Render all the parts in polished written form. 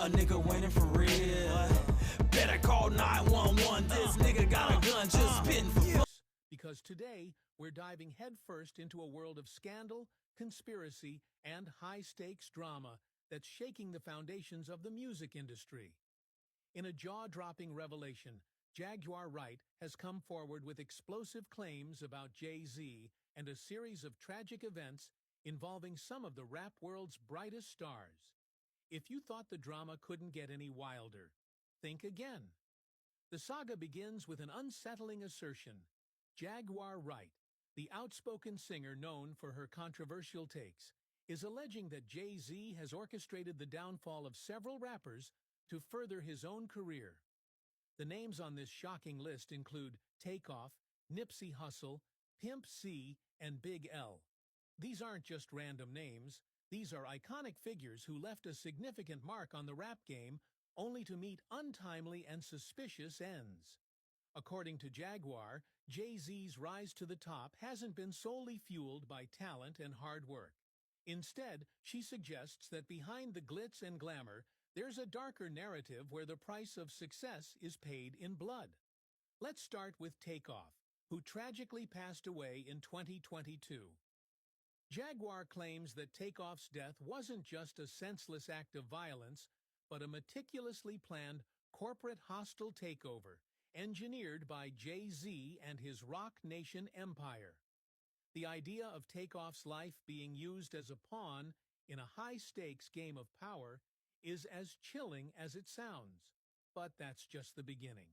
A nigga winning for real. Better call 911. This nigga got a gun just spitting for fun. Because today, we're diving headfirst into a world of scandal, conspiracy, and high-stakes drama that's shaking the foundations of the music industry. In a jaw-dropping revelation, Jaguar Wright has come forward with explosive claims about Jay-Z and a series of tragic events involving some of the rap world's brightest stars. If you thought the drama couldn't get any wilder, think again. The saga begins with an unsettling assertion. Jaguar Wright, the outspoken singer known for her controversial takes, is alleging that Jay-Z has orchestrated the downfall of several rappers to further his own career. The names on this shocking list include Takeoff, Nipsey Hussle, Pimp C, and Big L. These aren't just random names. These are iconic figures who left a significant mark on the rap game only to meet untimely and suspicious ends. According to Jaguar, Jay-Z's rise to the top hasn't been solely fueled by talent and hard work. Instead, she suggests that behind the glitz and glamour, there's a darker narrative where the price of success is paid in blood. Let's start with Takeoff, who tragically passed away in 2022. Jaguar claims that Takeoff's death wasn't just a senseless act of violence, but a meticulously planned corporate hostile takeover, engineered by Jay-Z and his Rock Nation empire. The idea of Takeoff's life being used as a pawn in a high-stakes game of power is as chilling as it sounds. But that's just the beginning.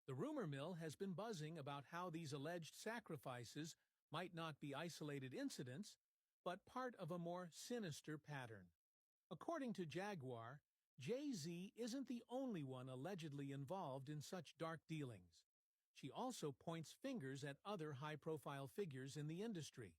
The rumor mill has been buzzing about how these alleged sacrifices might not be isolated incidents, but part of a more sinister pattern. According to Jaguar, Jay-Z isn't the only one allegedly involved in such dark dealings. She also points fingers at other high-profile figures in the industry.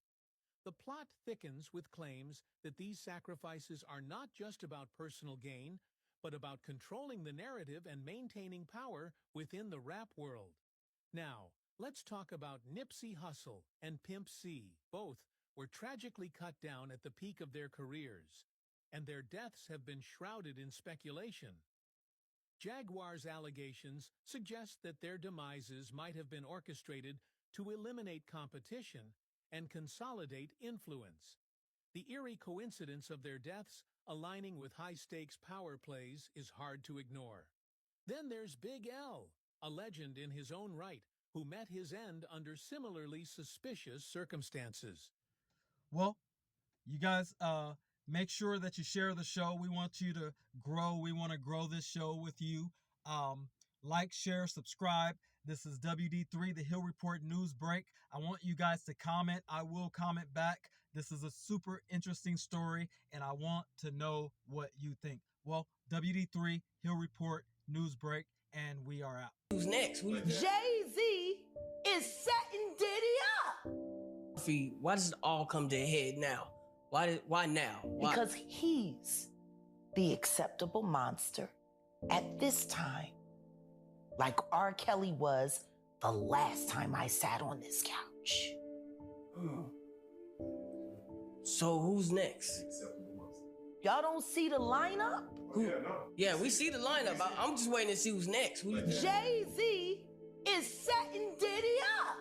The plot thickens with claims that these sacrifices are not just about personal gain, but about controlling the narrative and maintaining power within the rap world. Now, let's talk about Nipsey Hussle and Pimp C. Both were tragically cut down at the peak of their careers, and their deaths have been shrouded in speculation. Jaguar's allegations suggest that their demises might have been orchestrated to eliminate competition and consolidate influence. The eerie coincidence of their deaths aligning with high-stakes power plays is hard to ignore. Then there's Big L, a legend in his own right, who met his end under similarly suspicious circumstances. Well, you guys, make sure that you share the show. We want you to grow. We want to grow this show with you. Like, share, subscribe. This is WD3, the Hill Report News Break. I want you guys to comment. I will comment back. This is a super interesting story, and I want to know what you think. Well, WD3, Hill Report News Break, and we are out. Who's next? Jay-Z is setting Diddy up. Why does it all come to a head now? Why now? Why? Because he's the acceptable monster at this time, like R. Kelly was the last time I sat on this couch. So who's next? Y'all don't see the lineup? Yeah, we see the lineup. I'm just waiting to see who's next. Jay-Z is setting Diddy up.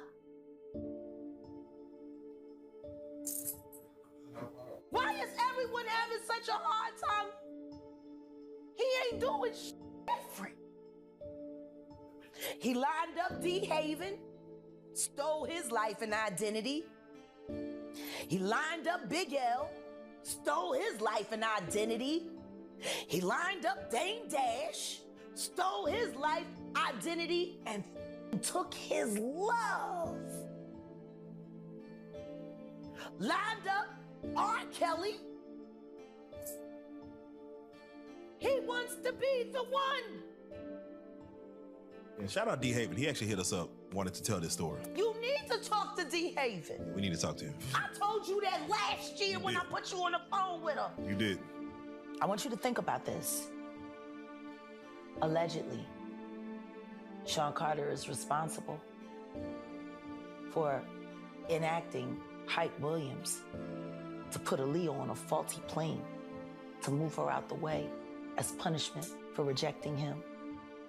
Why is everyone having such a hard time? He ain't doing different. He lined up D. Haven, stole his life and identity. He lined up Big L, stole his life and identity. He lined up Dame Dash, stole his life, identity, and took his love. Lined up R. Kelly. He wants to be the one. And shout out D. Haven. He actually hit us up, wanted to tell this story. You need to talk to D. Haven. We need to talk to him. I told you that last year when I put you on the phone with him. You did. I want you to think about this. Allegedly, Sean Carter is responsible for enacting Hype Williams to put Aaliyah on a faulty plane to move her out the way as punishment for rejecting him,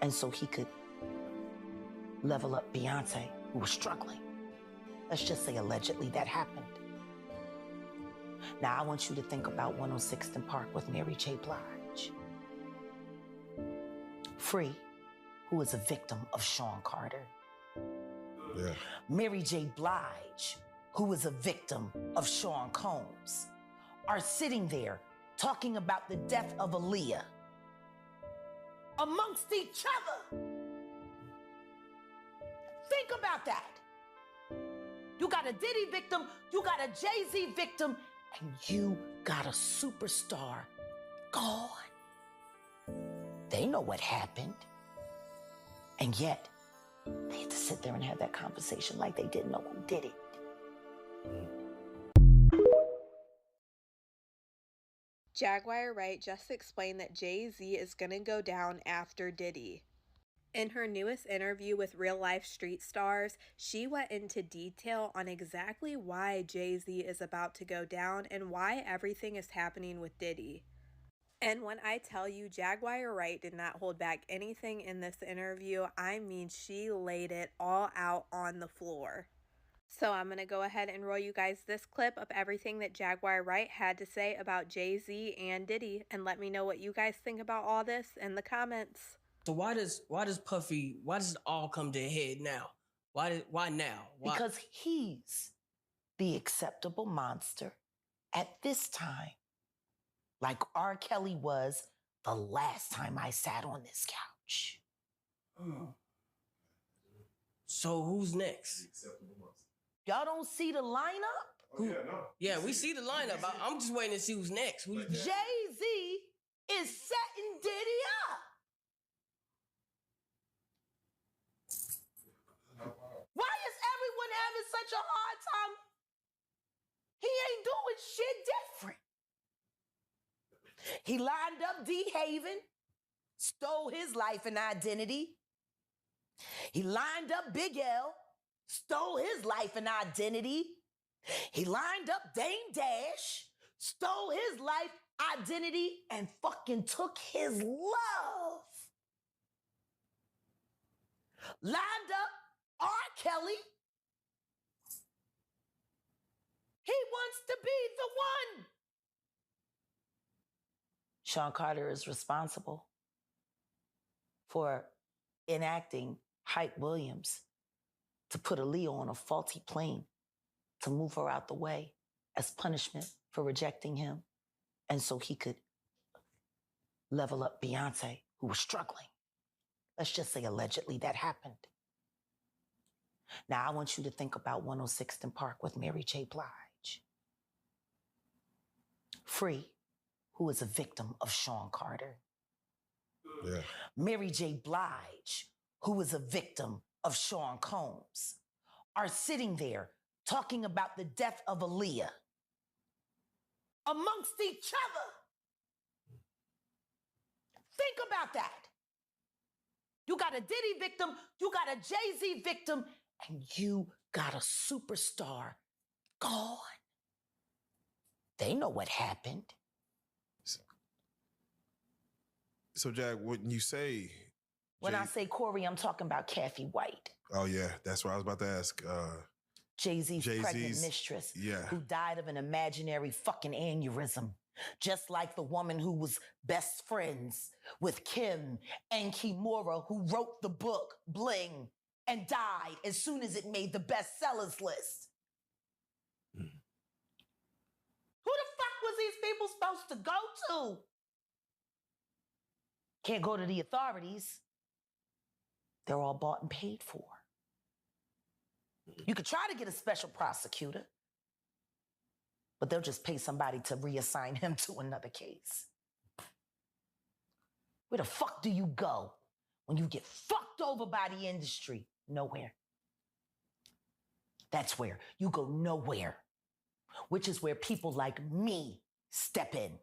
and so he could level up Beyonce, who was struggling. Let's just say allegedly that happened. Now I want you to think about 106th and Park with Mary J. Blige. Free, who is a victim of Sean Carter. Yeah. Mary J. Blige, who is a victim of Sean Combs, are sitting there talking about the death of Aaliyah amongst each other. Think about that. You got a Diddy victim, you got a Jay-Z victim, and you got a superstar gone. They know what happened. And yet, they had to sit there and have that conversation like they didn't know who did it. Jaguar Wright just explained that Jay-Z is gonna go down after Diddy. In her newest interview with Real Life Street Stars, she went into detail on exactly why Jay-Z is about to go down and why everything is happening with Diddy. And when I tell you Jaguar Wright did not hold back anything in this interview, I mean she laid it all out on the floor. So I'm going to go ahead and roll you guys this clip of everything that Jaguar Wright had to say about Jay-Z and Diddy, and let me know what you guys think about all this in the comments. So why does it all come to a head now? Why now? Why? Because he's the acceptable monster at this time, like R. Kelly was the last time I sat on this couch. So who's next? Y'all don't see the lineup? Yeah, we see the lineup. I'm just waiting to see who's next. Jay-Z is setting Diddy up. Why is everyone having such a hard time? He ain't doing shit different. He lined up D. Haven, stole his life and identity. He lined up Big L, stole his life and identity. He lined up Dame Dash, stole his life, identity, and fucking took his love. Lined up R. Kelly. He wants to be the one. Sean Carter is responsible for enacting Hype Williams to put Aaliyah on a faulty plane to move her out the way as punishment for rejecting him, and so he could level up Beyonce, who was struggling. Let's just say allegedly that happened. Now I want you to think about 106th and Park with Mary J. Blige. Free, who is a victim of Sean Carter. Yeah. Mary J. Blige, who is a victim of Sean Combs, are sitting there talking about the death of Aaliyah amongst each other. Think about that. You got a Diddy victim, you got a Jay-Z victim, and you got a superstar gone. They know what happened. So, Jack, when you say... When I say Corey, I'm talking about Kathy White. Oh, yeah. That's what I was about to ask. Jay-Z's pregnant Jay-Z's mistress, yeah. who died of an imaginary fucking aneurysm. Just like the woman who was best friends with Kim and Kimura, who wrote the book Bling and died as soon as it made the bestsellers list. Who the fuck was these people supposed to go to? Can't go to the authorities. They're all bought and paid for. You could try to get a special prosecutor, but they'll just pay somebody to reassign him to another case. Where the fuck do you go when you get fucked over by the industry? Nowhere. That's where you go nowhere, which is where people like me step in.